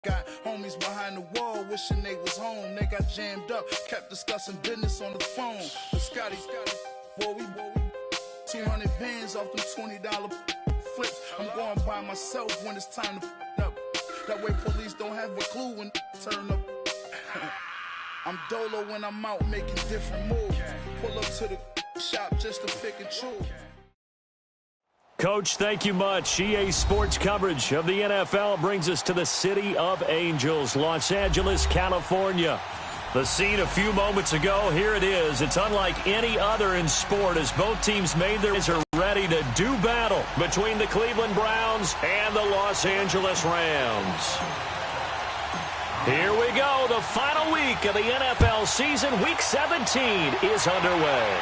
Got homies behind the wall wishing they was home. They got jammed up, kept discussing business on the phone. But Scotty, boy, we 200 bands off them $20 flips. I'm going by myself when it's time to up. That way police don't have a clue when turn up. I'm dolo when I'm out making different moves. Pull up to the shop just to pick and choose. Coach, thank you much. EA Sports coverage of the NFL brings us to the City of Angels, Los Angeles, California. The scene a few moments ago, here it is. It's unlike any other in sport as both teams made their are ready to do battle between the Cleveland Browns and the Los Angeles Rams. Here we go. The final week of the NFL season, Week 17, is underway.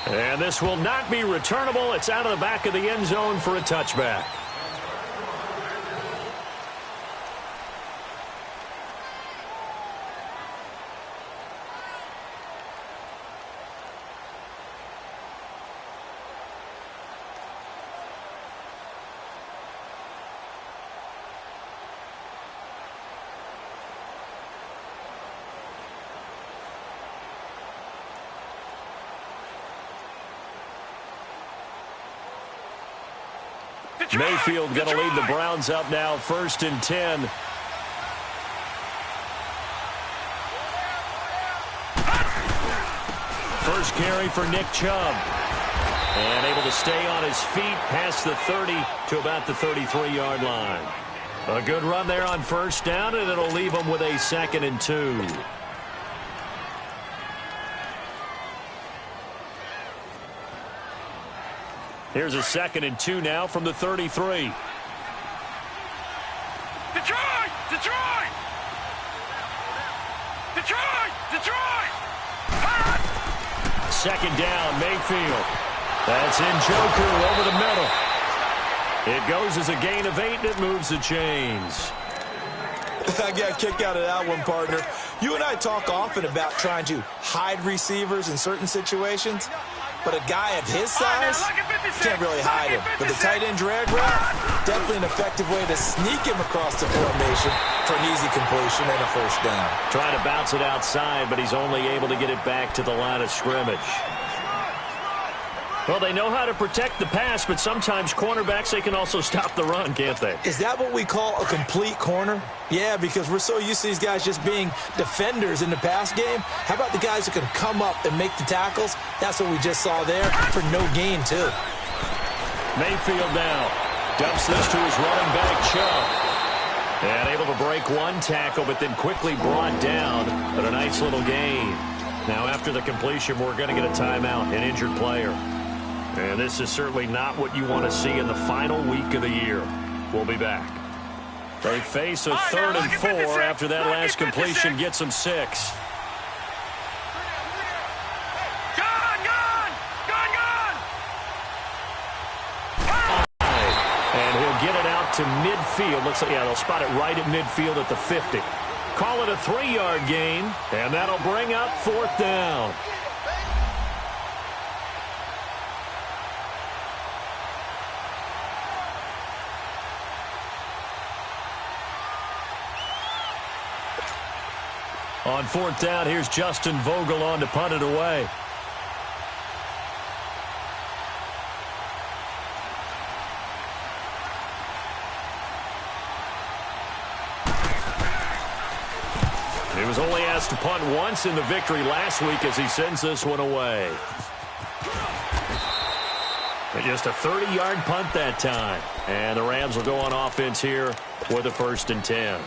And this will not be returnable. It's out of the back of the end zone for a touchback. Mayfield going to lead the Browns up now, 1st and 10. First carry for Nick Chubb. And able to stay on his feet past the 30 to about the 33-yard line. A good run there on 1st down, and it'll leave him with a 2nd and 2. Here's a 2nd and 2 now from the 33. Detroit! Detroit! Detroit! Detroit! Second down, Mayfield. That's Njoku over the middle. It goes as a gain of 8, and it moves the chains. I got a kick out of that one, partner. You and I talk often about trying to hide receivers in certain situations, but a guy of his size can't really hide him. But the tight end drag route, definitely an effective way to sneak him across the formation for an easy completion and a 1st down. Trying to bounce it outside, but he's only able to get it back to the line of scrimmage. Well, they know how to protect the pass, but sometimes cornerbacks, they can also stop the run, can't they? Is that what we call a complete corner? Yeah, because we're so used to these guys just being defenders in the pass game. How about the guys who can come up and make the tackles? That's what we just saw there for no gain, too. Mayfield now dumps this to his running back, Chubb. And able to break one tackle, but then quickly brought down. But a nice little gain. Now, after the completion, we're going to get a timeout, an injured player. And this is certainly not what you want to see in the final week of the year. We'll be back. They face a 3rd and 4 after that last completion gets them 6. And he'll get it out to midfield. Looks like, yeah, they'll spot it right at midfield at the 50. Call it a 3-yard gain, and that'll bring up 4th down. On 4th down, here's Justin Vogel on to punt it away. He was only asked to punt once in the victory last week as he sends this one away. And just a 30-yard punt that time. And the Rams will go on offense here with a 1st and 10.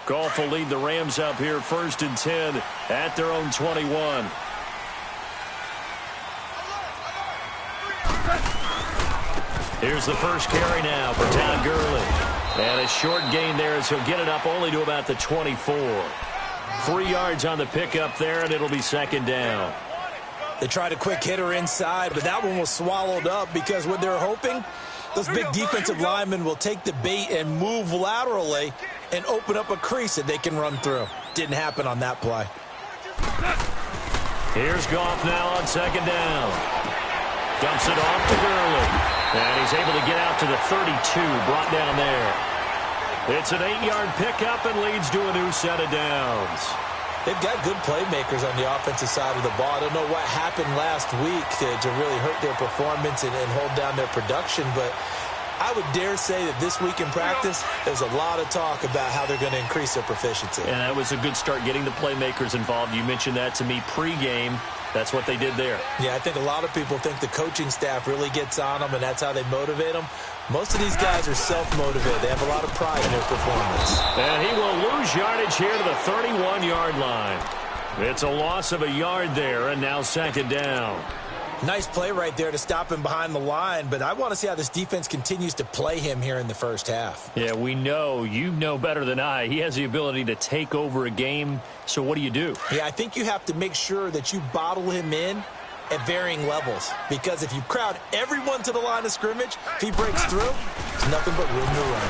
Goff will lead the Rams up here 1st and 10 at their own 21. Here's the first carry now for Todd Gurley. And a short gain there as he'll get it up only to about the 24. 3 yards on the pickup there, and it'll be 2nd down. They tried a quick hitter inside, but that one was swallowed up because what they're hoping, those big defensive linemen will take the bait and move laterally and open up a crease that they can run through. Didn't happen on that play. Here's Goff now on second down. Dumps it off to Gurley. And he's able to get out to the 32, brought down there. It's an 8-yard pickup and leads to a new set of downs. They've got good playmakers on the offensive side of the ball. I don't know what happened last week to really hurt their performance and hold down their production, but I would dare say that this week in practice, there's a lot of talk about how they're going to increase their proficiency. And that was a good start, getting the playmakers involved. You mentioned that to me pregame. That's what they did there. Yeah, I think a lot of people think the coaching staff really gets on them, and that's how they motivate them. Most of these guys are self-motivated. They have a lot of pride in their performance. And he will lose yardage here to the 31-yard line. It's a loss of a yard there, and now second down. Nice play right there to stop him behind the line, but I want to see how this defense continues to play him here in the first half. Yeah, we know. You know better than I. He has the ability to take over a game, so what do you do? Yeah, I think you have to make sure that you bottle him in at varying levels, because if you crowd everyone to the line of scrimmage, if he breaks through, there's nothing but room to run.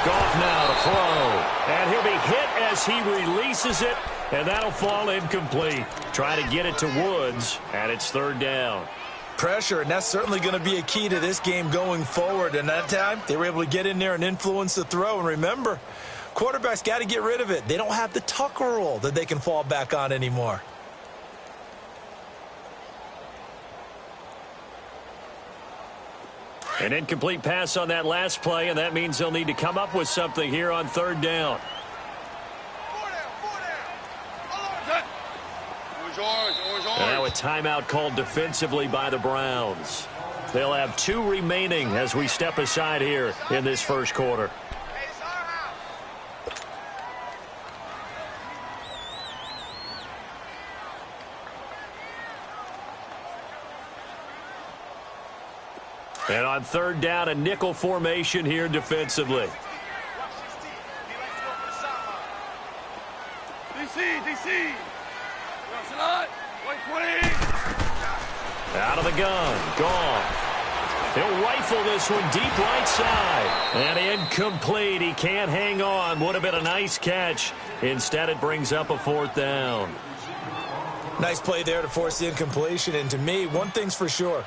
Goff now to throw, and he'll be hit as he releases it, and that'll fall incomplete. Try to get it to Woods, and it's third down. Pressure, and that's certainly going to be a key to this game going forward. And that time, they were able to get in there and influence the throw. And remember, quarterbacks got to get rid of it. They don't have the Tucker rule that they can fall back on anymore. An incomplete pass on that last play, and that means they'll need to come up with something here on third down. And now a timeout called defensively by the Browns. They'll have 2 remaining as we step aside here in this first quarter. And on third down, a nickel formation here defensively. DC. Out of the gun, Goff. He'll rifle this one deep right side. And incomplete. He can't hang on. Would have been a nice catch. Instead, it brings up a fourth down. Nice play there to force the incompletion. And to me, one thing's for sure.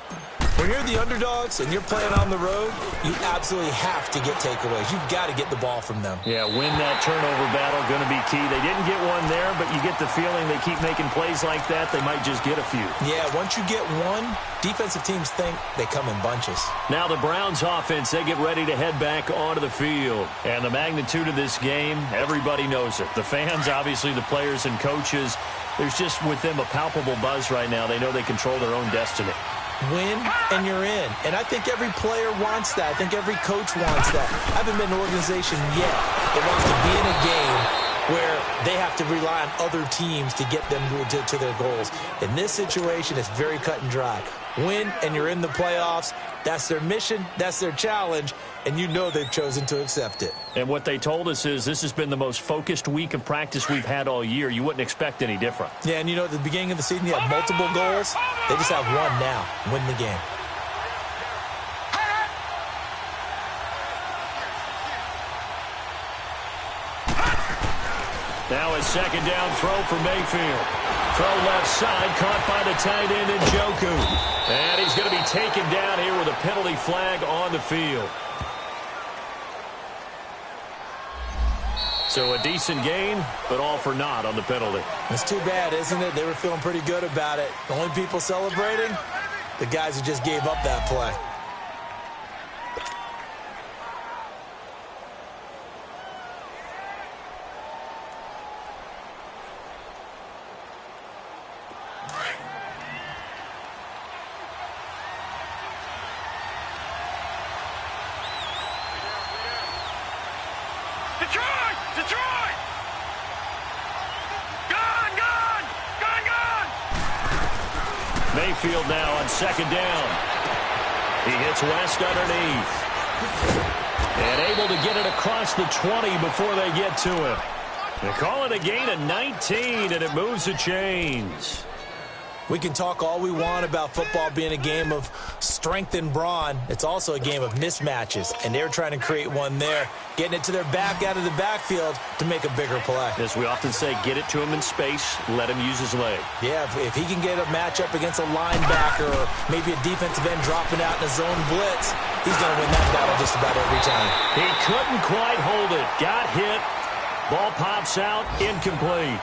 When you're the underdogs and you're playing on the road, you absolutely have to get takeaways. You've got to get the ball from them. Yeah, win that turnover battle, going to be key. They didn't get one there, but you get the feeling they keep making plays like that, they might just get a few. Yeah, once you get one, defensive teams think they come in bunches. Now the Browns offense, they get ready to head back onto the field. And the magnitude of this game, everybody knows it. The fans, obviously the players and coaches, there's just with them a palpable buzz right now. They know they control their own destiny. Win, and you're in. And I think every player wants that. I think every coach wants that. I haven't been in an organization yet that wants to be in a game where they have to rely on other teams to get them to their goals. In this situation, it's very cut and dry. Win, and you're in the playoffs. That's their mission. That's their challenge. And you know they've chosen to accept it. And what they told us is this has been the most focused week of practice we've had all year. You wouldn't expect any different. Yeah, and you know, at the beginning of the season, you had multiple goals. They just have one now. Win the game. Now a second down throw for Mayfield. Throw left side, caught by the tight end Njoku. And he's going to be taken down here with a penalty flag on the field. So a decent gain, but all for naught on the penalty. It's too bad, isn't it? They were feeling pretty good about it. The only people celebrating, the guys who just gave up that play. Detroit! Gone! Mayfield now on second down. He hits West underneath. And able to get it across the 20 before they get to him. They call it a gain of 19, and it moves the chains. We can talk all we want about football being a game of strength and brawn. It's also a game of mismatches, and they're trying to create one there, getting it to their back out of the backfield to make a bigger play. As we often say, get it to him in space, let him use his leg. Yeah, if he can get a matchup against a linebacker or maybe a defensive end dropping out in a zone blitz, he's going to win that battle just about every time. He couldn't quite hold it. Got hit. Ball pops out. Incomplete.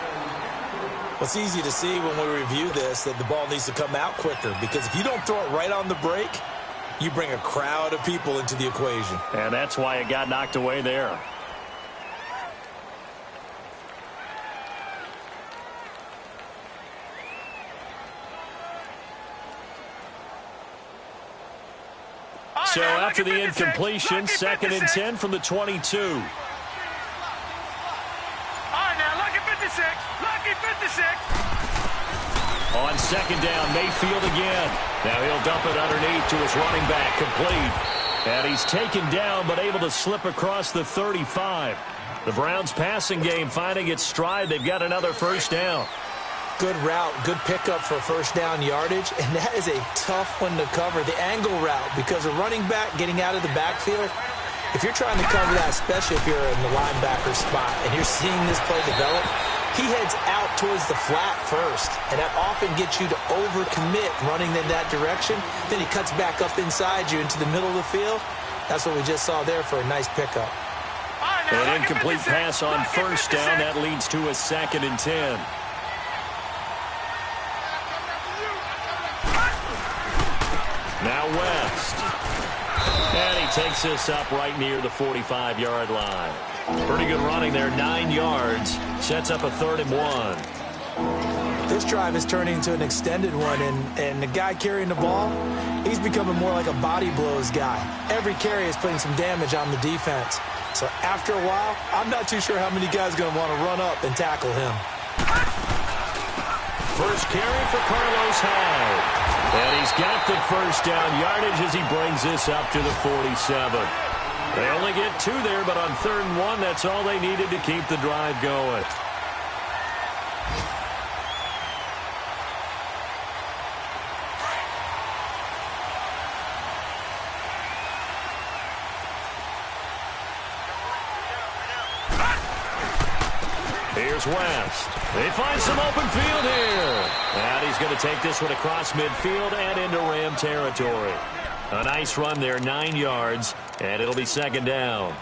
Well, it's easy to see when we review this that the ball needs to come out quicker, because if you don't throw it right on the break, you bring a crowd of people into the equation. And that's why it got knocked away there. So after the incompletion, 2nd and 10 from the 22. All right, now, lucky 56. Lucky 56. On 2nd down, Mayfield again. Now he'll dump it underneath to his running back, complete. And he's taken down, but able to slip across the 35. The Browns' passing game finding its stride. They've got another first down. Good route, good pickup for first down yardage, and that is a tough one to cover, the angle route, because a running back getting out of the backfield, if you're trying to cover that, especially if you're in the linebacker spot and you're seeing this play develop, he heads out towards the flat first, and that often gets you to overcommit running in that direction. Then he cuts back up inside you into the middle of the field. That's what we just saw there for a nice pickup. An incomplete pass on first down. That leads to a 2nd and 10. Now West. And he takes this up right near the 45-yard line. Pretty good running there, 9 yards. Sets up a 3rd and 1. This drive is turning into an extended one, and the guy carrying the ball, he's becoming more like a body blows guy. Every carry is putting some damage on the defense. So after a while, I'm not too sure how many guys are going to want to run up and tackle him. First carry for Carlos Hyde. And he's got the first down yardage as he brings this up to the 47. They only get 2 there, but on 3rd and 1, that's all they needed to keep the drive going. Here's West. They find some open field here. And he's going to take this one across midfield and into Ram territory. A nice run there, 9 yards, and it'll be 2nd down.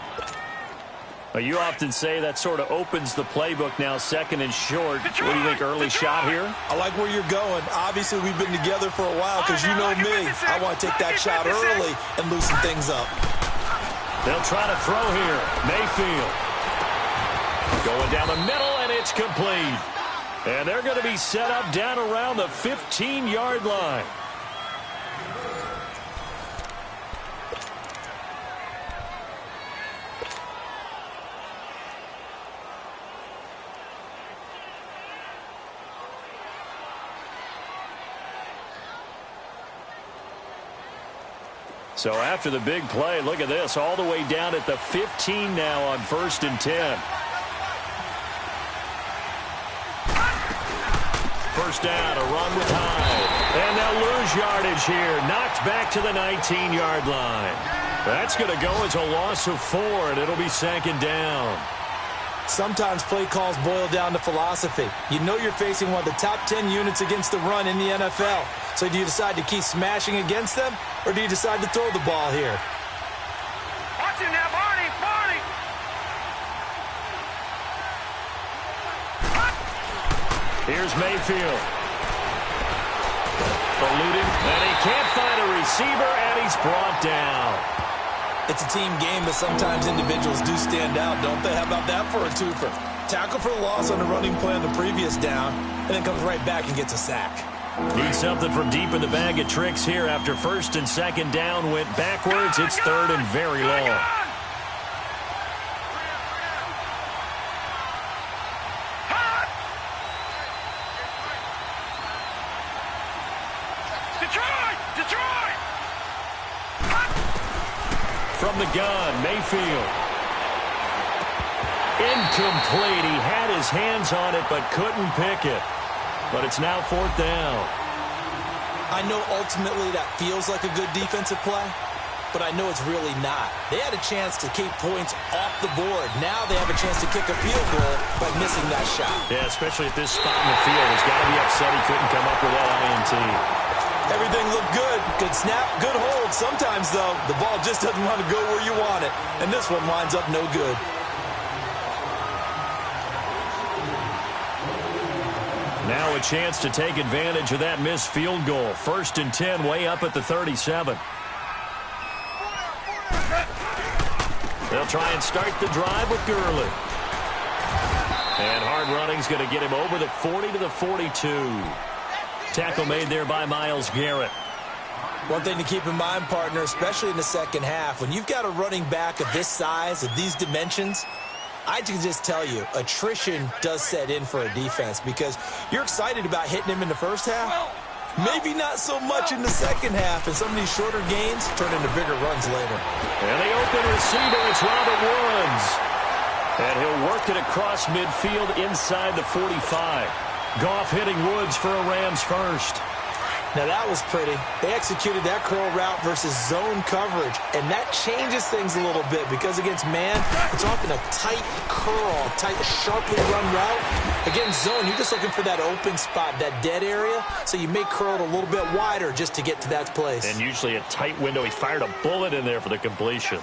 Well, you often say that sort of opens the playbook now, 2nd and short. What do you think, early shot here? I like where you're going. Obviously, we've been together for a while because you know me. I want to take that shot early and loosen things up. They'll try to throw here. Mayfield. Going down the middle, and it's complete. And they're going to be set up down around the 15-yard line. So after the big play, look at this, all the way down at the 15 now on 1st and 10. First down, a run with Hyde. And they'll lose yardage here. Knocked back to the 19-yard line. That's going to go as a loss of 4, and it'll be 2nd down. Sometimes play calls boil down to philosophy. You know you're facing one of the top 10 units against the run in the NFL. So do you decide to keep smashing against them, or do you decide to throw the ball here? Watch him now, Barney! Barney! Here's Mayfield. Eluding, and he can't find a receiver, and he's brought down. It's a team game, but sometimes individuals do stand out, don't they? How about that for a twofer? Tackle for the loss on the running play on the previous down, and then comes right back and gets a sack. Need something from deep in the bag of tricks here after 1st and 2nd down went backwards. It's 3rd and very long. From the gun, Mayfield. Incomplete. He had his hands on it but couldn't pick it. But it's now 4th down. I know ultimately that feels like a good defensive play, but I know it's really not. They had a chance to keep points off the board. Now they have a chance to kick a field goal by missing that shot. Yeah, especially at this spot in the field. He's got to be upset he couldn't come up with that INT. Everything looked good. Good snap, good hold. Sometimes, though, the ball just doesn't want to go where you want it. And this one winds up no good. Now a chance to take advantage of that missed field goal. 1st and 10, way up at the 37. They'll try and start the drive with Gurley. And hard running's going to get him over the 40 to the 42. Tackle made there by Myles Garrett. One thing to keep in mind, partner, especially in the second half, when you've got a running back of this size, of these dimensions, I can just tell you, attrition does set in for a defense because you're excited about hitting him in the first half. Maybe not so much in the second half, and some of these shorter gains turn into bigger runs later. And the open receiver, it's Robert Woods. And he'll work it across midfield inside the 45. Goff hitting Woods for a Rams first. Now that was pretty. They executed that curl route versus zone coverage, and that changes things a little bit because against man, it's often a tight curl, tight, sharply run route. Against zone, you're just looking for that open spot, that dead area, so you may curl it a little bit wider just to get to that place. And usually a tight window. He fired a bullet in there for the completion.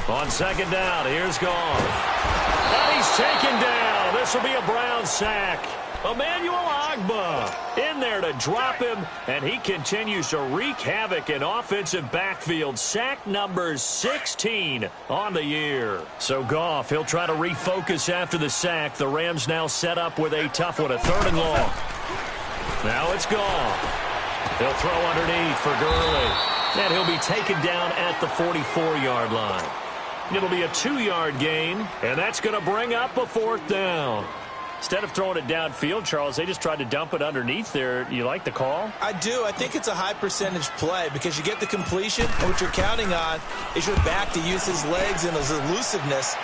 On 2nd down, here's Goff. And he's taken down. This will be a Brown sack. Emmanuel Ogbah in there to drop him, and he continues to wreak havoc in offensive backfield. Sack number 16 on the year. So Goff, he'll try to refocus after the sack. The Rams now set up with a tough one, a 3rd and long. Now it's Goff. He'll throw underneath for Gurley. And he'll be taken down at the 44-yard line. It'll be a 2-yard gain, and that's going to bring up a 4th down. Instead of throwing it downfield, Charles, they just tried to dump it underneath there. You like the call? I do. I think it's a high-percentage play because you get the completion, and what you're counting on is your back to use his legs and his elusiveness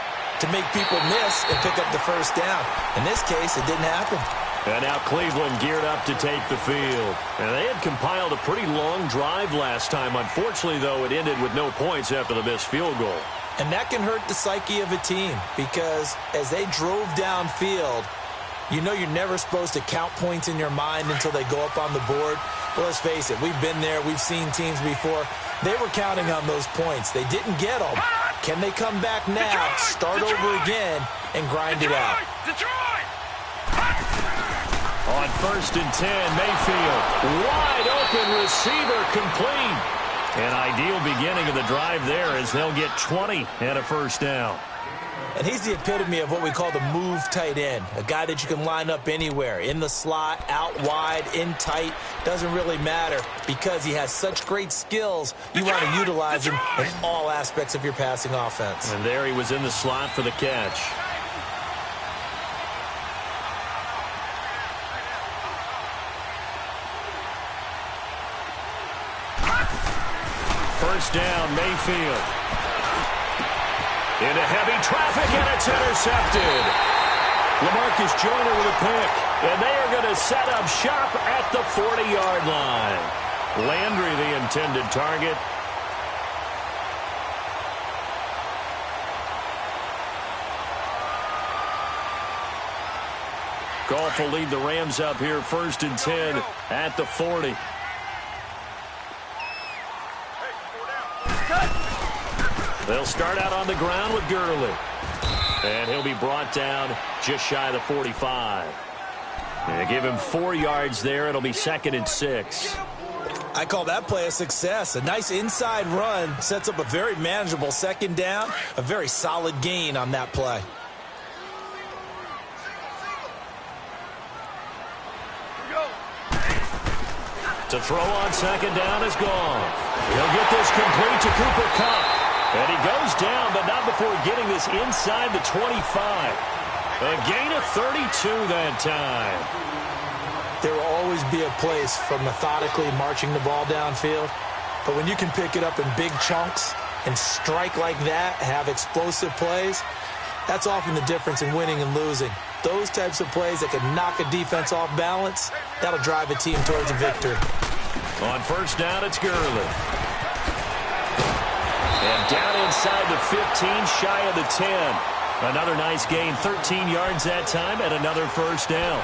to make people miss and pick up the 1st down. In this case, it didn't happen. And now Cleveland geared up to take the field. And they had compiled a pretty long drive last time. Unfortunately, though, it ended with no points after the missed field goal. And that can hurt the psyche of a team because as they drove downfield, you know you're never supposed to count points in your mind until they go up on the board. Well, let's face it, we've been there. We've seen teams before. They were counting on those points. They didn't get them. Can they come back now, start over again, and grind it out? On 1st and 10, Mayfield, wide open receiver, complete. An ideal beginning of the drive there as they'll get 20 and a 1st down. And he's the epitome of what we call the move tight end, a guy that you can line up anywhere, in the slot, out wide, in tight, doesn't really matter because he has such great skills. You want to utilize him in all aspects of your passing offense. And there he was in the slot for the catch. First down, Mayfield. Into heavy traffic, and it's intercepted. LaMarcus Joyner with a pick, and they are going to set up shop at the 40-yard line. Landry, the intended target. Goff will lead the Rams up here 1st and 10 at the 40. They'll start out on the ground with Gurley. And he'll be brought down just shy of the 45. They give him 4 yards there. It'll be 2nd and 6. I call that play a success. A nice inside run sets up a very manageable 2nd down. A very solid gain on that play. To throw on 2nd down is Goff. He'll get this complete to Cooper Kupp. And he goes down, but not before getting this inside the 25. A gain of 32 that time. There will always be a place for methodically marching the ball downfield. But when you can pick it up in big chunks and strike like that, have explosive plays, that's often the difference in winning and losing. Those types of plays that can knock a defense off balance, that'll drive a team towards a victory. On first down, it's Gurley. And down inside the 15, shy of the 10. Another nice gain, 13 yards that time, and another first down.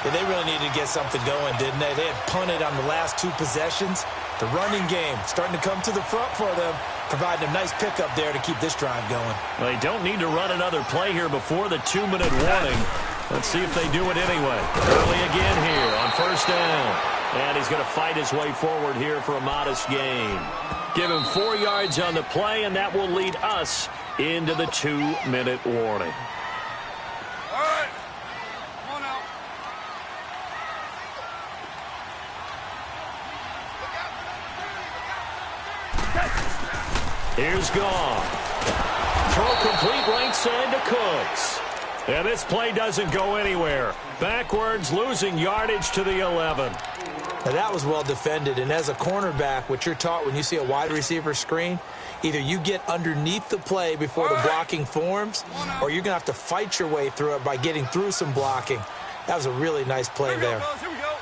Yeah, they really needed to get something going, didn't they? They had punted on the last 2 possessions. The running game starting to come to the front for them, providing a nice pickup there to keep this drive going. Well, they don't need to run another play here before the 2-minute warning. Let's see if they do it anyway. Early again here on first down. And he's going to fight his way forward here for a modest gain. Give him 4 yards on the play, and that will lead us into the 2-minute warning. All right. Come on out. Here's Goff. Throw complete right side to Cooks. And this play doesn't go anywhere. Backwards, losing yardage to the 11. Now that was well defended, and as a cornerback, what you're taught when you see a wide receiver screen, either you get underneath the play before the blocking forms, or you're going to have to fight your way through it by getting through some blocking. That was a really nice play there. Here we go.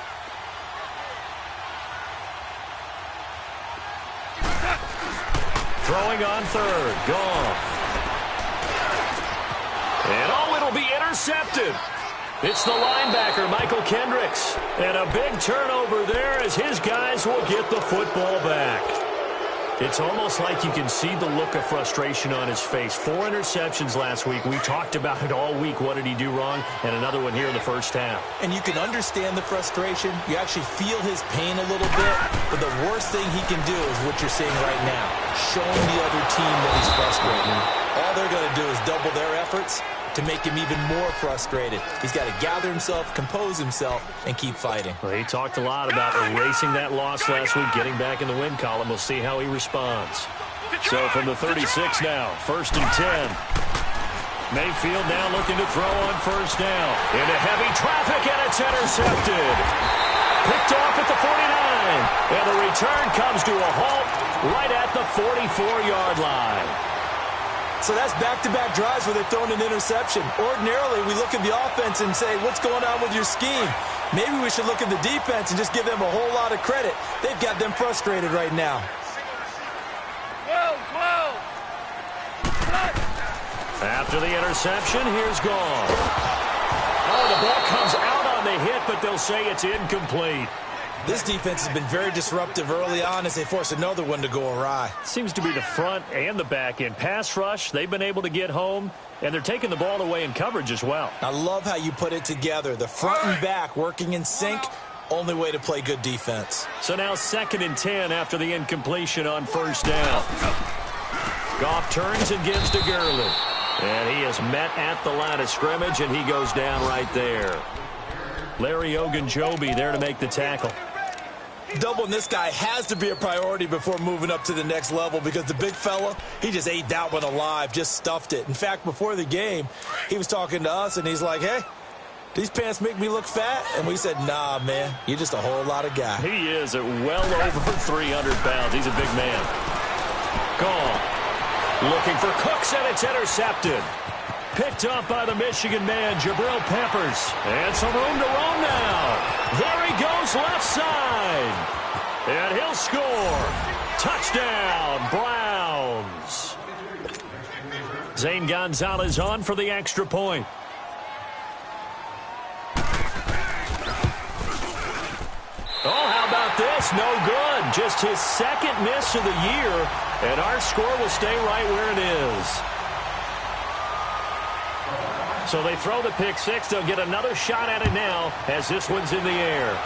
Throwing on third. Goff. And oh, it'll be intercepted. It's the linebacker, Michael Kendricks. And a big turnover there as his guys will get the football back. It's almost like you can see the look of frustration on his face. 4 interceptions last week. We talked about it all week. What did he do wrong? And another one here in the first half. And you can understand the frustration. You actually feel his pain a little bit. But the worst thing he can do is what you're seeing right now. Showing the other team that he's frustrated. All they're going to do is double their efforts to make him even more frustrated. He's got to gather himself, compose himself, and keep fighting. Well, he talked a lot about erasing that loss last week, getting back in the win column. We'll see how he responds. So from the 36 now, first and 10. Mayfield now looking to throw on first down. Into heavy traffic, and it's intercepted. Picked off at the 49. And the return comes to a halt right at the 44-yard line. So that's back-to-back drives where they've thrown an interception. Ordinarily, we look at the offense and say, what's going on with your scheme? Maybe we should look at the defense and just give them a whole lot of credit. They've got them frustrated right now. 12. After the interception, here's Goff. Oh, the ball comes out on the hit, but they'll say it's incomplete. This defense has been very disruptive early on as they force another one to go awry. Seems to be the front and the back end. Pass rush, they've been able to get home, and they're taking the ball away in coverage as well. I love how you put it together. The front and back working in sync, only way to play good defense. So now 2nd and 10 after the incompletion on first down. Goff turns and gives to Gurley. And he is met at the line of scrimmage, and he goes down right there. Larry Ogunjobi there to make the tackle. Doubling this guy has to be a priority before moving up to the next level because the big fella, he just ate that one alive, just stuffed it. In fact, before the game, he was talking to us, and he's like, hey, these pants make me look fat? And we said, nah, man, you're just a whole lot of guy. He is at well over 300 pounds. He's a big man. Gone. Looking for Cooks, and it's intercepted. Picked up by the Michigan man, Jabril Peppers. And some room to roam now. There he goes left side. And he'll score. Touchdown, Browns. Zane Gonzalez on for the extra point. Oh, how about this? No good. Just his 2nd miss of the year. And our score will stay right where it is. So they throw the pick 6. They'll get another shot at it now as this one's in the air.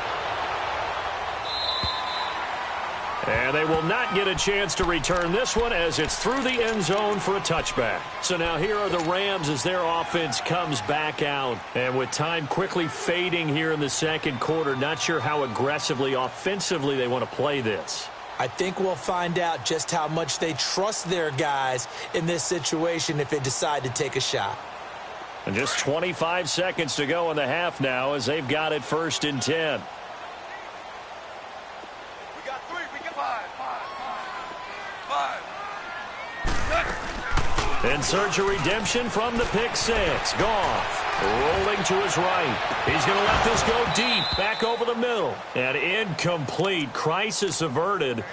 And they will not get a chance to return this one as it's through the end zone for a touchback. So now here are the Rams as their offense comes back out. And with time quickly fading here in the 2nd quarter, not sure how aggressively, offensively they want to play this. I think we'll find out just how much they trust their guys in this situation if they decide to take a shot. And just 25 seconds to go in the half now as they've got it 1st and 10. We got 3. We got 5. In search of redemption from the pick six. Goff rolling to his right. He's going to let this go deep. Back over the middle. And incomplete. Crisis averted.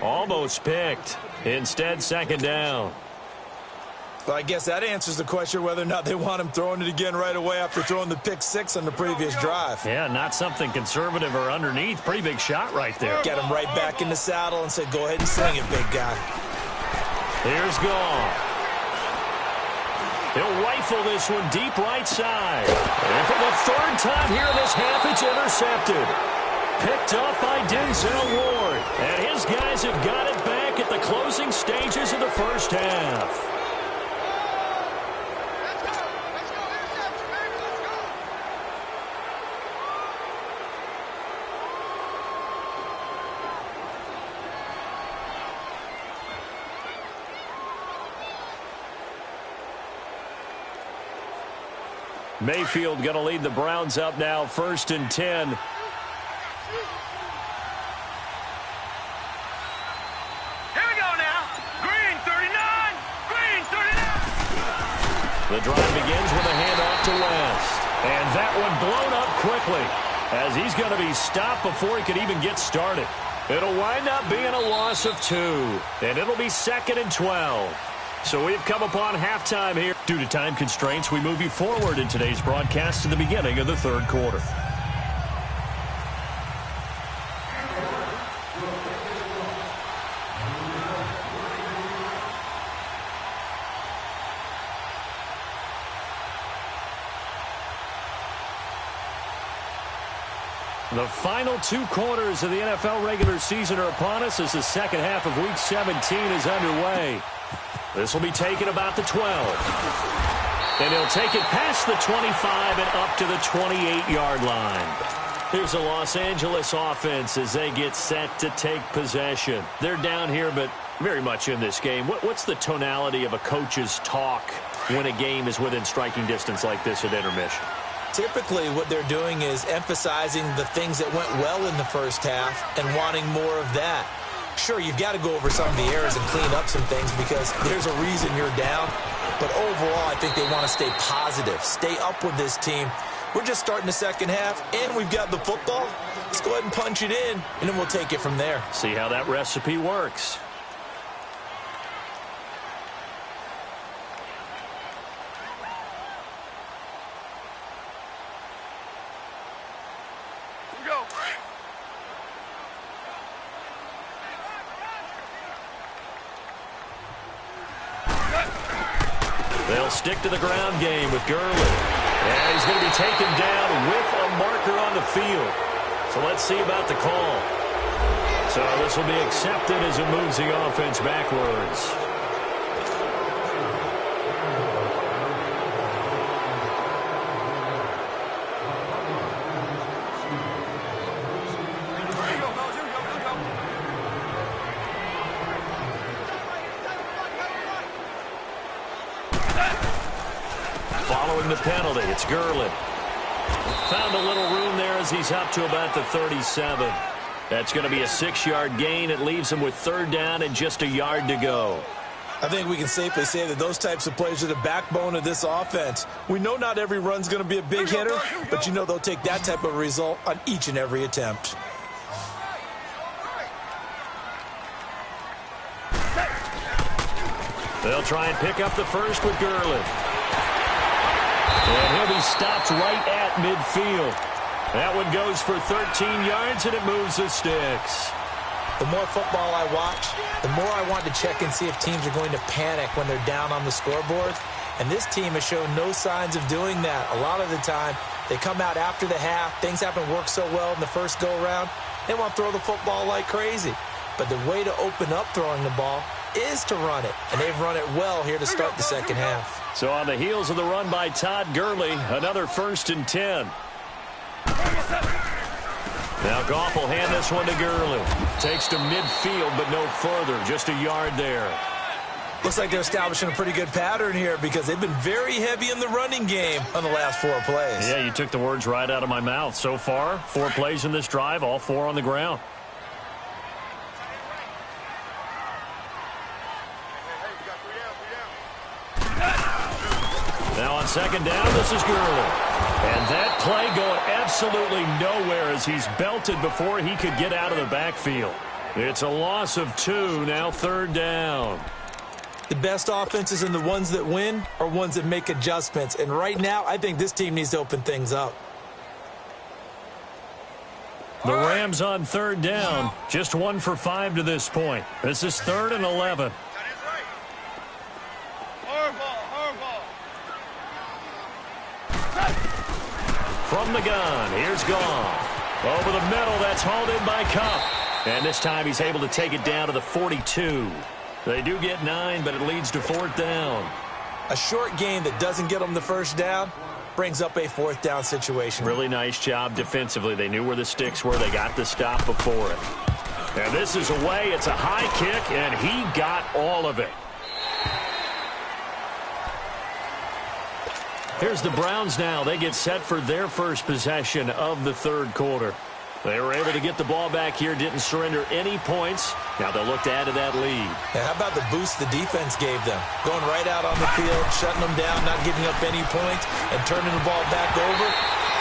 Almost picked. Instead, 2nd down. Well, I guess that answers the question whether or not they want him throwing it again right away after throwing the pick six on the previous drive. Yeah, not something conservative or underneath. Pretty big shot right there. Get him right back in the saddle and say, go ahead and sling it, big guy. Here's Goff. He'll rifle this one deep right side. And for the 3rd time here in this half, it's intercepted. Picked up by Denzel Ward. And his guys have got it back at the closing stages of the 1st half. Mayfield going to lead the Browns up now, 1st and 10. Here we go now. Green 39. Green 39. The drive begins with a handoff to West. And that one blown up quickly as he's going to be stopped before he could even get started. It'll wind up being a loss of 2. And it'll be 2nd and 12. So we've come upon halftime here. Due to time constraints, we move you forward in today's broadcast to the beginning of the 3rd quarter. The final 2 quarters of the NFL regular season are upon us as the 2nd half of Week 17 is underway. This will be taken about the 12. And he'll take it past the 25 and up to the 28-yard line. Here's the Los Angeles offense as they get set to take possession. They're down here, but very much in this game. What's the tonality of a coach's talk when a game is within striking distance like this at intermission? Typically, what they're doing is emphasizing the things that went well in the 1st half and wanting more of that. Sure, you've got to go over some of the errors and clean up some things because there's a reason you're down. But overall, I think they want to stay positive, stay up with this team. We're just starting the 2nd half, and we've got the football. Let's go ahead and punch it in, and then we'll take it from there. See how that recipe works. Here we go. They'll stick to the ground game with Gurley. And he's going to be taken down with a marker on the field. So let's see about the call. So this will be accepted as it moves the offense backwards. Following the penalty, it's Gurley. Found a little room there as he's up to about the 37. That's going to be a 6-yard gain. It leaves him with 3rd down and just a yard to go. I think we can safely say that those types of plays are the backbone of this offense. We know not every run's going to be a big hitter, but you know they'll take that type of result on each and every attempt. They'll try and pick up the first with Gurley. And he'll be stopped right at midfield. That one goes for 13 yards, and it moves the sticks. The more football I watch, the more I want to check and see if teams are going to panic when they're down on the scoreboard. And this team has shown no signs of doing that. A lot of the time, they come out after the half. Things haven't worked so well in the first go-around. They want to throw the football like crazy. But the way to open up throwing the ball is to run it. And they've run it well here to start the second half. So on the heels of the run by Todd Gurley, another 1st and 10. Now Goff will hand this one to Gurley. Takes to midfield, but no further. Just a yard there. Looks like they're establishing a pretty good pattern here because they've been very heavy in the running game on the last 4 plays. Yeah, you took the words right out of my mouth. So far, 4 plays in this drive, all 4 on the ground. Now on second down, this is Gurley. And that play going absolutely nowhere as he's belted before he could get out of the backfield. It's a loss of 2, now third down. The best offenses and the ones that win are ones that make adjustments. And right now, I think this team needs to open things up. The Rams on third down, just 1 for 5 to this point. This is 3rd and 11. From the gun, here's Goff. Over the middle, that's hauled in by Kupp. And this time he's able to take it down to the 42. They do get 9, but it leads to 4th down. A short gain that doesn't get them the first down brings up a 4th down situation. Really nice job defensively. They knew where the sticks were. They got the stop before it. And this is away. It's a high kick, and he got all of it. Here's the Browns now. They get set for their first possession of the 3rd quarter. They were able to get the ball back here, didn't surrender any points. Now they'll look to add to that lead. And how about the boost the defense gave them? Going right out on the field, shutting them down, not giving up any points, and turning the ball back over.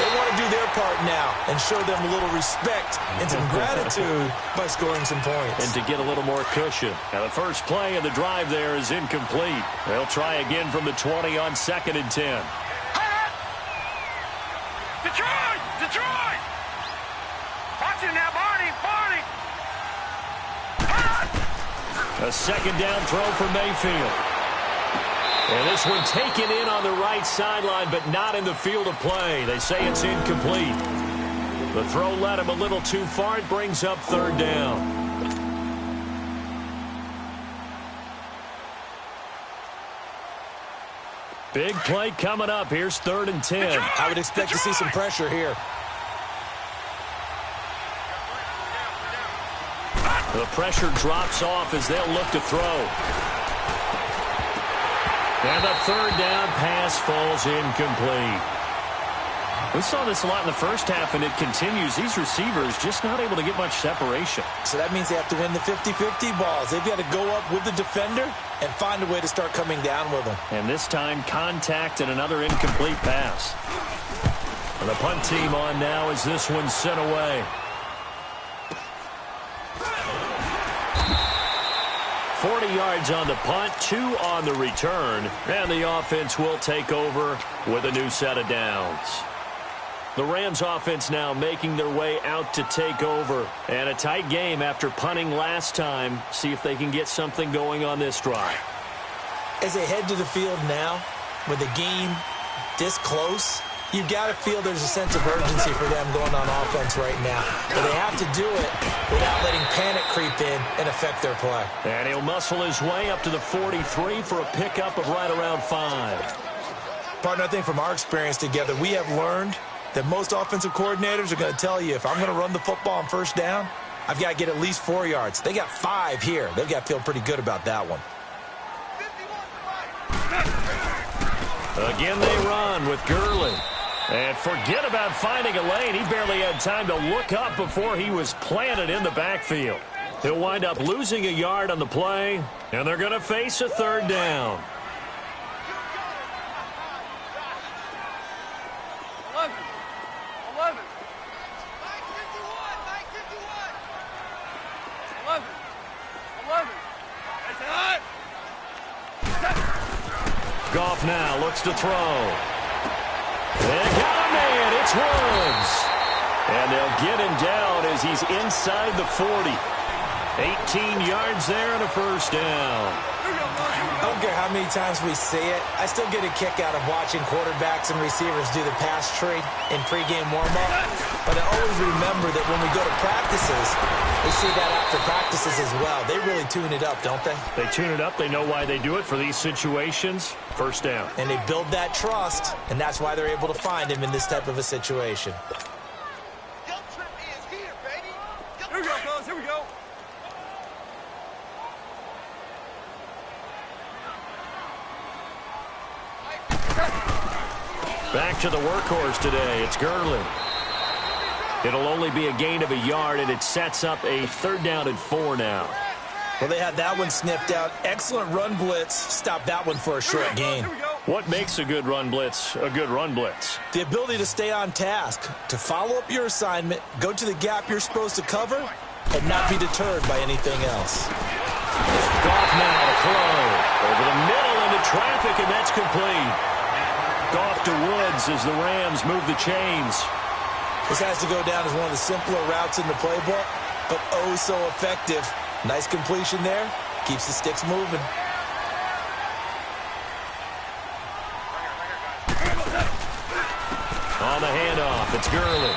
They want to do their part now and show them a little respect and some gratitude by scoring some points. And to get a little more cushion. Now the first play of the drive there is incomplete. They'll try again from the 20 on 2nd and 10. Detroit! Detroit! Watch it now, Barney! Barney! A second down throw for Mayfield. And this one taken in on the right sideline, but not in the field of play. They say it's incomplete. The throw led him a little too far. It brings up 3rd down. Big play coming up. Here's 3rd and 10. I would expect to see some pressure here. The pressure drops off as they'll look to throw. And the 3rd down pass falls incomplete. We saw this a lot in the first half, and it continues. These receivers just not able to get much separation. So that means they have to win the 50-50 balls. They've got to go up with the defender and find a way to start coming down with them. And this time, contact and another incomplete pass. And the punt team on now as this one's sent away. 40 yards on the punt, 2 on the return, and the offense will take over with a new set of downs. The Rams offense now making their way out to take over. And a tight game after punting last time. See if they can get something going on this drive. As they head to the field now, with the game this close, you've got to feel there's a sense of urgency for them going on offense right now. But they have to do it without letting panic creep in and affect their play. And he'll muscle his way up to the 43 for a pickup of right around 5. Partner, I think from our experience together, we have learned that most offensive coordinators are going to tell you, if I'm going to run the football on first down, I've got to get at least 4 yards. They got 5 here. They've got to feel pretty good about that one. Again, they run with Gurley. And forget about finding a lane. He barely had time to look up before he was planted in the backfield. He'll wind up losing a yard on the play, and they're going to face a 3rd down. 11. Goff now looks to throw. They got a man. It's Woods. And they'll get him down as he's inside the 40. 18 yards there and a first down. I don't care how many times we see it. I still get a kick out of watching quarterbacks and receivers do the pass tree in pregame warm-up. But I always remember that when we go to practices, we see that after practices as well. They really tune it up, don't they? They tune it up. They know why they do it for these situations. First down. And they build that trust, and that's why they're able to find him in this type of a situation. Here we go, fellas. Here we go. Back to the workhorse today. It's Gurley. It'll only be a gain of a yard, and it sets up a 3rd down and 4 now. Well, they had that one sniffed out. Excellent run blitz. Stop that one for a short gain. What makes a good run blitz a good run blitz? The ability to stay on task, to follow up your assignment, go to the gap you're supposed to cover, and not be deterred by anything else. Goff now to throw. Over the middle into traffic, and that's complete. Goff to Woods as the Rams move the chains. This has to go down as one of the simpler routes in the playbook, but oh so effective. Nice completion there. Keeps the sticks moving. On the handoff, it's Gurley.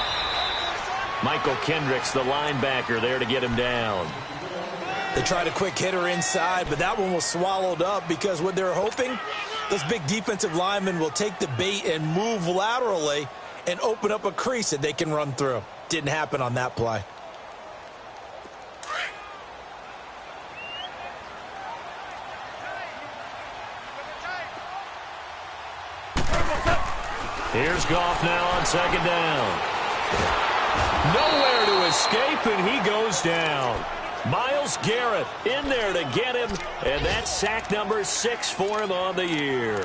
Michael Kendricks, the linebacker, there to get him down. They tried a quick hitter inside, but that one was swallowed up because what they're hoping, those big defensive linemen will take the bait and move laterally and open up a crease that they can run through. Didn't happen on that play. Here's Goff now on 2nd down. Nowhere to escape, and he goes down. Myles Garrett in there to get him, and that's sack number 6 for him on the year.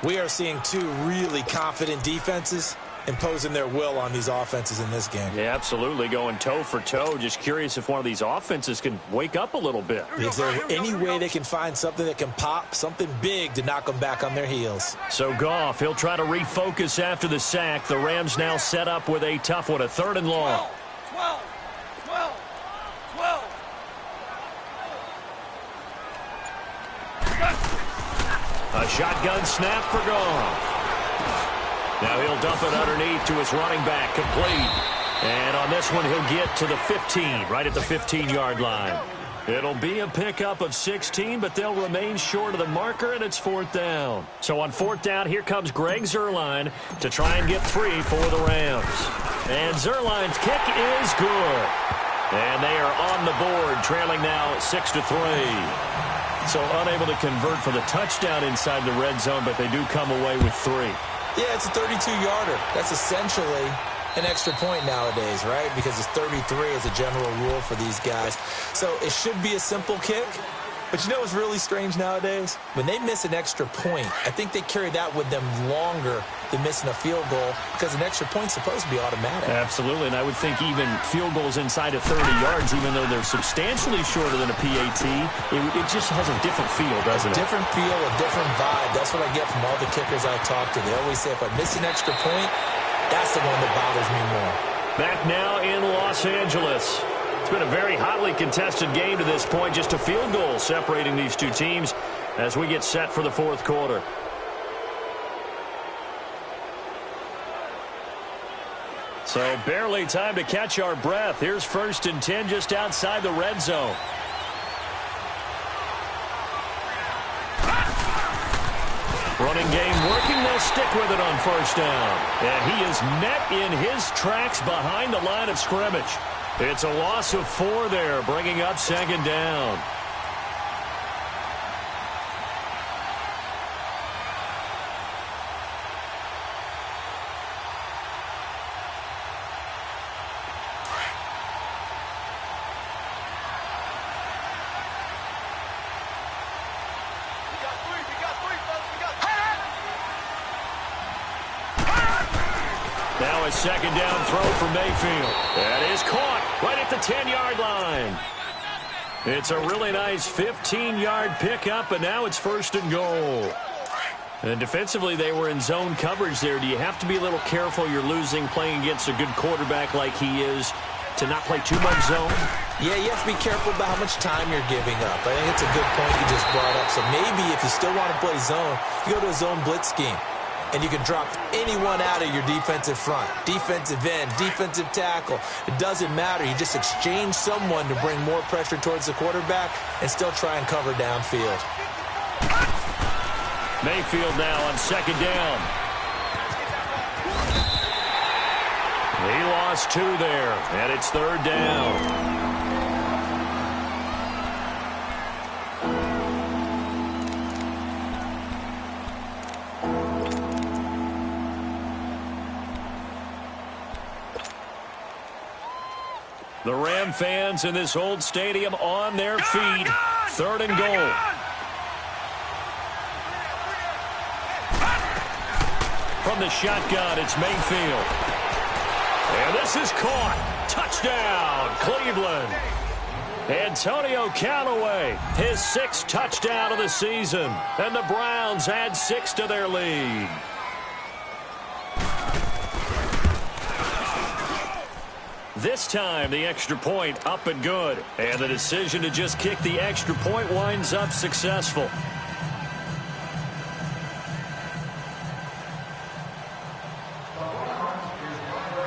We are seeing 2 really confident defenses imposing their will on these offenses in this game. Yeah, absolutely, going toe for toe. Just curious if one of these offenses can wake up a little bit. Is there any way they can find something that can pop, something big to knock them back on their heels? So Goff, he'll try to refocus after the sack. The Rams now set up with a tough one, a 3rd and long. 12. A shotgun snap for Goff. Now he'll dump it underneath to his running back, complete. And on this one, he'll get to the 15, right at the 15-yard line. It'll be a pickup of 16, but they'll remain short of the marker, and it's 4th down. So on 4th down, here comes Greg Zuerlein to try and get 3 for the Rams. And Zuerlein's kick is good. And they are on the board, trailing now 6-3. So unable to convert for the touchdown inside the red zone, but they do come away with 3. Yeah, it's a 32-yarder. That's essentially an extra point nowadays, right? Because it's 33 as a general rule for these guys. So it should be a simple kick. But you know what's really strange nowadays? When they miss an extra point, I think they carry that with them longer than missing a field goal because an extra point's supposed to be automatic. Absolutely, and I would think even field goals inside of 30 yards, even though they're substantially shorter than a PAT, it just has a different feel, doesn't it? A different feel, a different vibe. That's what I get from all the kickers I talk to. They always say if I miss an extra point, that's the one that bothers me more. Back now in Los Angeles. It's been a very hotly contested game to this point. Just a field goal separating these two teams as we get set for the 4th quarter. So barely time to catch our breath. Here's 1st and 10 just outside the red zone. Running game working. They'll stick with it on 1st down. And he is met in his tracks behind the line of scrimmage. It's a loss of 4 there, bringing up 2nd down. Now a 2nd down throw for Mayfield. That is caught right at the 10-yard line. It's a really nice 15-yard pickup, and now it's 1st and goal. And defensively, they were in zone coverage there. Do you have to be a little careful? You're losing playing against a good quarterback like he is to not play too much zone? Yeah, you have to be careful about how much time you're giving up. I think it's a good point you just brought up. So maybe if you still want to play zone, you go to a zone blitz scheme. And you can drop anyone out of your defensive front. Defensive end, defensive tackle. It doesn't matter. You just exchange someone to bring more pressure towards the quarterback and still try and cover downfield. Mayfield now on 2nd down. He lost 2 there, and it's 3rd down. The Ram fans in this old stadium on their feet. 3rd and goal. From the shotgun, it's Mayfield. And this is caught. Touchdown, Cleveland. Antonio Callaway, his 6th touchdown of the season. And the Browns add 6 to their lead. This time, the extra point up and good. And the decision to just kick the extra point winds up successful.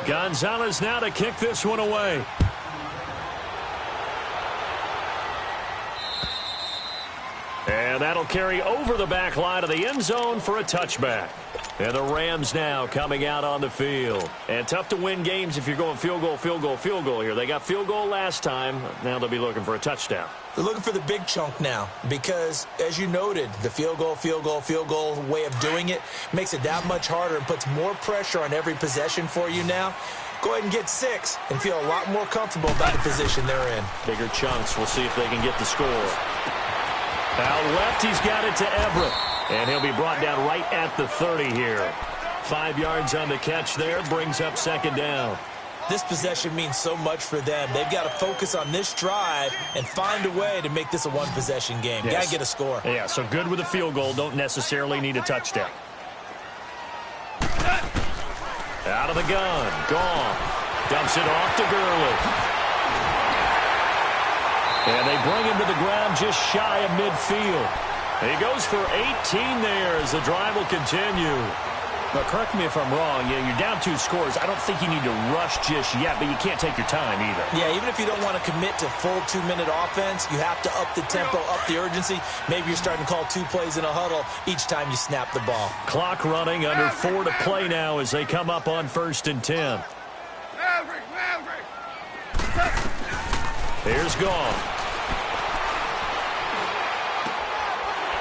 Gonzalez now to kick this one away. And that'll carry over the back line of the end zone for a touchback. And the Rams now coming out on the field. And tough to win games if you're going field goal, field goal, field goal here. They got field goal last time. Now they'll be looking for a touchdown. They're looking for the big chunk now because, as you noted, the field goal way of doing it makes it that much harder and puts more pressure on every possession for you now. Go ahead and get 6 and feel a lot more comfortable about the position they're in. Bigger chunks. We'll see if they can get the score. Out left, he's got it to Everett. And he'll be brought down right at the 30 here. 5 yards on the catch there, brings up 2nd down. This possession means so much for them. They've got to focus on this drive and find a way to make this a one-possession game. Yes. Got to get a score. Yeah, so good with a field goal. Don't necessarily need a touchdown. Out of the gun. Gone. Dumps it off to Gurley. And they bring him to the ground just shy of midfield. He goes for 18 there as the drive will continue. Now, correct me if I'm wrong. You're down 2 scores. I don't think you need to rush just yet, but you can't take your time either. Yeah, even if you don't want to commit to full 2-minute offense, you have to up the tempo, up the urgency. Maybe you're starting to call 2 plays in a huddle each time you snap the ball. Clock running, under 4 to play now as they come up on 1st and 10. Here's Goff.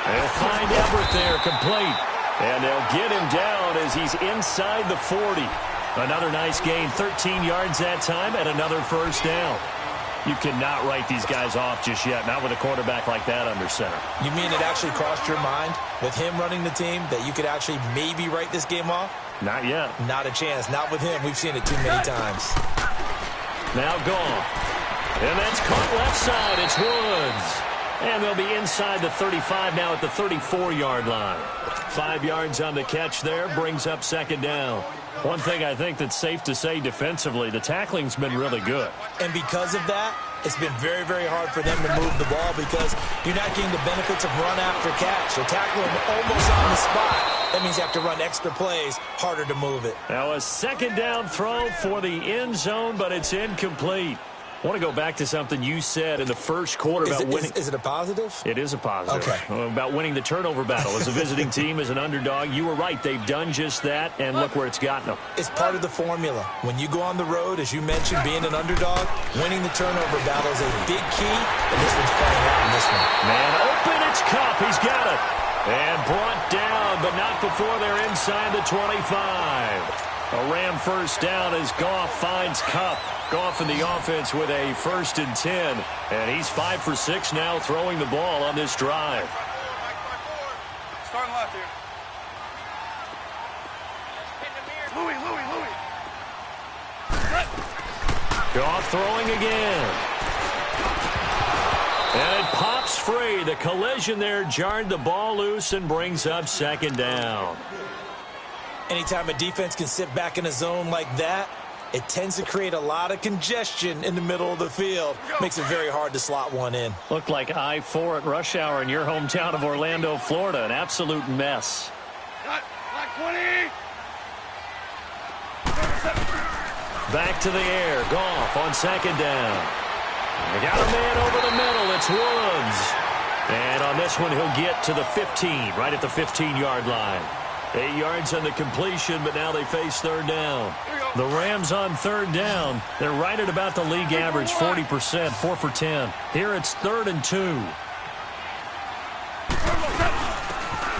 They'll find Everett there, complete. And they'll get him down as he's inside the 40. Another nice gain, 13 yards that time, and another 1st down. You cannot write these guys off just yet, not with a quarterback like that under center. You mean it actually crossed your mind with him running the team that you could actually maybe write this game off? Not yet. Not a chance. Not with him. We've seen it too many times. Now Goff. And that's caught left side. It's Woods. And they'll be inside the 35 now at the 34-yard line. 5 yards on the catch there, brings up 2nd down. One thing I think that's safe to say defensively, the tackling's been really good. And because of that, it's been very, very hard for them to move the ball because you're not getting the benefits of run after catch. They're tackling almost on the spot. That means you have to run extra plays, harder to move it. Now a 2nd down throw for the end zone, but it's incomplete. I want to go back to something you said in the first quarter about winning. Is it a positive? It is a positive. Okay. About winning the turnover battle. As a visiting team, as an underdog, you were right. They've done just that, and look where it's gotten them. It's part of the formula. When you go on the road, as you mentioned, being an underdog, winning the turnover battle is a big key, and this one's playing out in this one. Man open, it's Kupp. He's got it. And brought down, but not before they're inside the 25. A Ram 1st down as Goff finds Kupp. Goff in the offense with a 1st and 10. And he's 5 for 6 now throwing the ball on this drive. Starting left here. Louis. Goff throwing again. And it pops free. The collision there jarred the ball loose and brings up 2nd down. Anytime a defense can sit back in a zone like that, it tends to create a lot of congestion in the middle of the field. Makes it very hard to slot one in. Looked like I-4 at rush hour in your hometown of Orlando, Florida. An absolute mess. Got 20. Back to the air. Goff on 2nd down. They got a man over the middle. It's Woods. And on this one, he'll get to the 15, right at the 15-yard line. 8 yards on the completion, but now they face 3rd down. The Rams on 3rd down. They're right at about the league average, 40%, 4 for 10. Here it's 3rd and 2.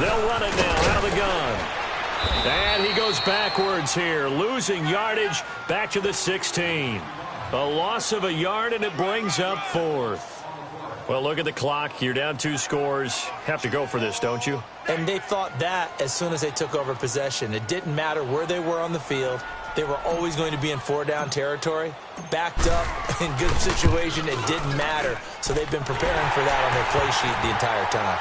They'll run it now out of the gun. And he goes backwards here, losing yardage back to the 16. A loss of a yard, and it brings up 4th. Well, look at the clock. You're down 2 scores. Have to go for this, don't you? And they thought that as soon as they took over possession. It didn't matter where they were on the field. They were always going to be in 4-down territory. Backed up, in good situation, it didn't matter. So they've been preparing for that on their play sheet the entire time.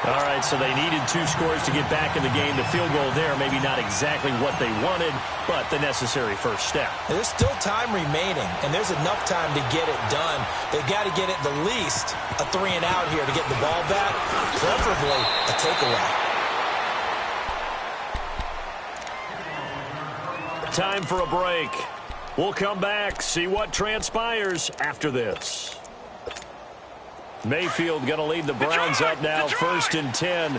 All right, so they needed 2 scores to get back in the game. The field goal there, maybe not exactly what they wanted, but the necessary first step. There's still time remaining, and there's enough time to get it done. They've got to get it the least a 3-and-out here to get the ball back, preferably a takeaway. Time for a break. We'll come back, see what transpires after this. Mayfield going to lead the Browns up now, 1st and 10.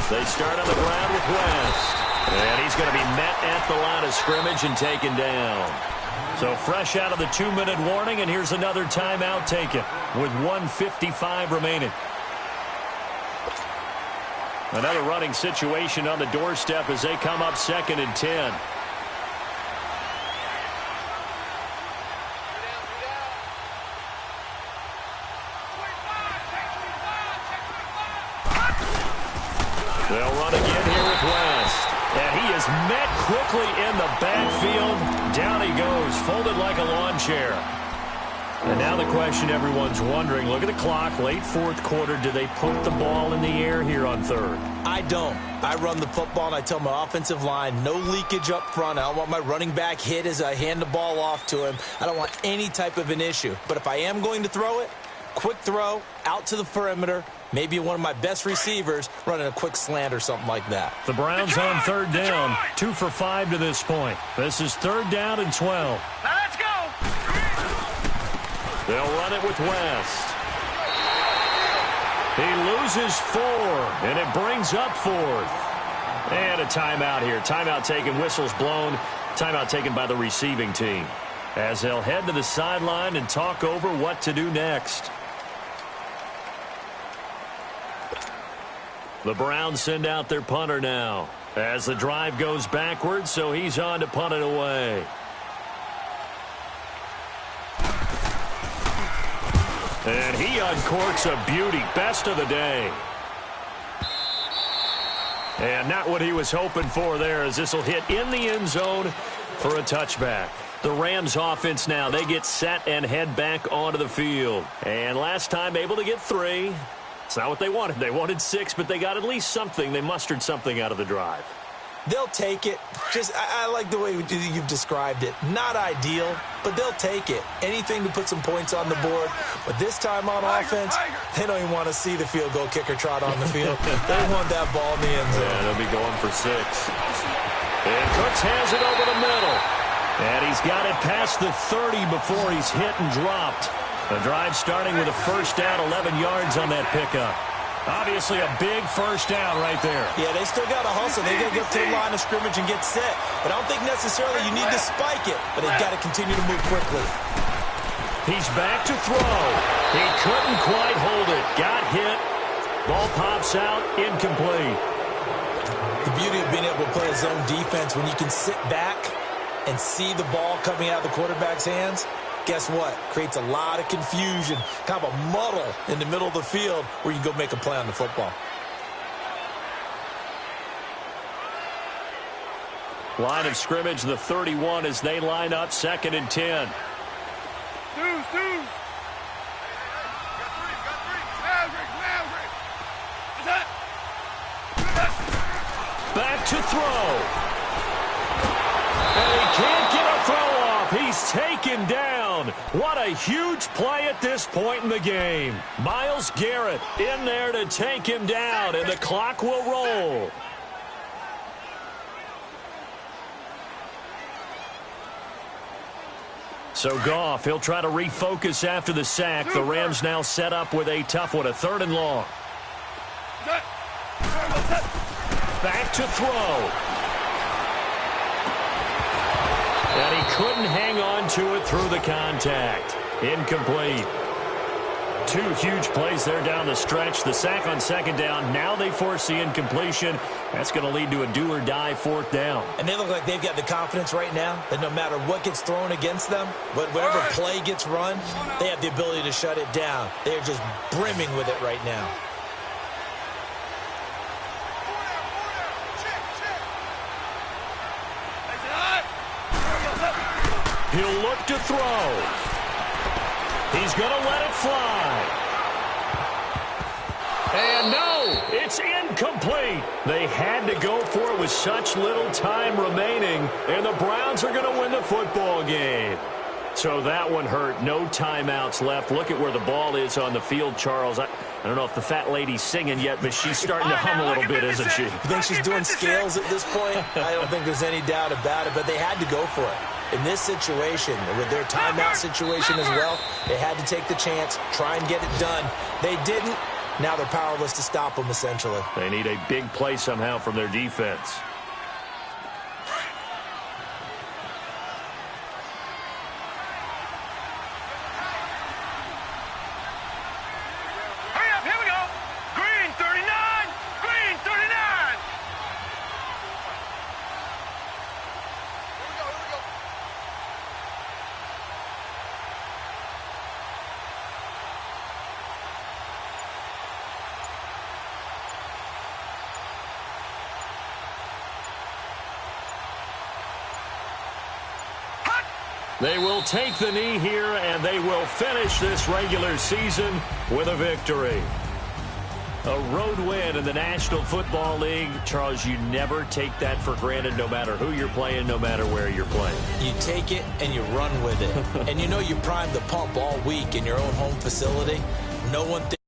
They start on the ground with West. And he's going to be met at the line of scrimmage and taken down. So fresh out of the 2-minute warning, and here's another timeout taken with 1:55 remaining. Another running situation on the doorstep as they come up 2nd and 10. They'll run again here with West. And he is met quickly in the backfield. Down he goes, folded like a lawn chair. And now the question everyone's wondering, look at the clock, late 4th quarter, do they put the ball in the air here on 3rd? I don't. I run the football, and I tell my offensive line, no leakage up front. I don't want my running back hit as I hand the ball off to him. I don't want any type of an issue. But if I am going to throw it, quick throw, out to the perimeter, maybe one of my best receivers running a quick slant or something like that. The Browns on 3rd down, 2 for 5 to this point. This is 3rd down and 12. Now let's go. They'll run it with West. He loses 4, and it brings up 4th. And a timeout here. Timeout taken, whistles blown. Timeout taken by the receiving team, as they'll head to the sideline and talk over what to do next. The Browns send out their punter now, as the drive goes backwards, so he's on to punt it away. And he uncorks a beauty. Best of the day. And not what he was hoping for there, as this will hit in the end zone for a touchback. The Rams offense now, they get set and head back onto the field. And last time able to get 3. It's not what they wanted. They wanted 6, but they got at least something. They mustered something out of the drive. They'll take it. I like the way you've described it. Not ideal, but they'll take it. Anything to put some points on the board. But this time on offense, they don't even want to see the field goal kicker trot on the field. They want that ball in the end zone. Yeah, they'll be going for 6. And Cooks has it over the middle. And he's got it past the 30 before he's hit and dropped. The drive starting with a 1st down, 11 yards on that pickup. Obviously a big 1st down right there. Yeah, they still got to hustle. They got to get to the line of scrimmage and get set. But I don't think necessarily you need to spike it, but they've got to continue to move quickly. He's back to throw. He couldn't quite hold it. Got hit. Ball pops out, incomplete. The beauty of being able to play a zone defense, when you can sit back and see the ball coming out of the quarterback's hands, guess what? Creates a lot of confusion, kind of a muddle in the middle of the field where you go make a play on the football. Line of scrimmage, the 31, as they line up 2nd and 10. Back to throw. And he can't get a throw off. He's taken down. What a huge play at this point in the game. Myles Garrett in there to take him down, and the clock will roll. So Goff, he'll try to refocus after the sack. The Rams now set up with a tough one, a 3rd and long. Back to throw. And he couldn't hang on to it through the contact. Incomplete. Two huge plays there down the stretch. The sack on second down. Now they force the incompletion. That's going to lead to a do-or-die fourth down. And they look like they've got the confidence right now that no matter what gets thrown against them, whatever play gets run, they have the ability to shut it down. They're just brimming with it right now. He'll look to throw. He's going to let it fly. And no, it's incomplete. They had to go for it with such little time remaining, and the Browns are going to win the football game. So that one hurt. No timeouts left. Look at where the ball is on the field, Charles. I don't know if the fat lady's singing yet, but she's starting to hum a little bit, isn't she? You think she's doing scales at this point? I don't think there's any doubt about it, but they had to go for it. In this situation, with their timeout situation as well, they had to take the chance, try and get it done. They didn't. Now they're powerless to stop them, essentially. They need a big play somehow from their defense. They will take the knee here, and they will finish this regular season with a victory. A road win in the National Football League. Charles, you never take that for granted, no matter who you're playing, no matter where you're playing. You take it and you run with it. And you know you primed the pump all week in your own home facility. No one thinks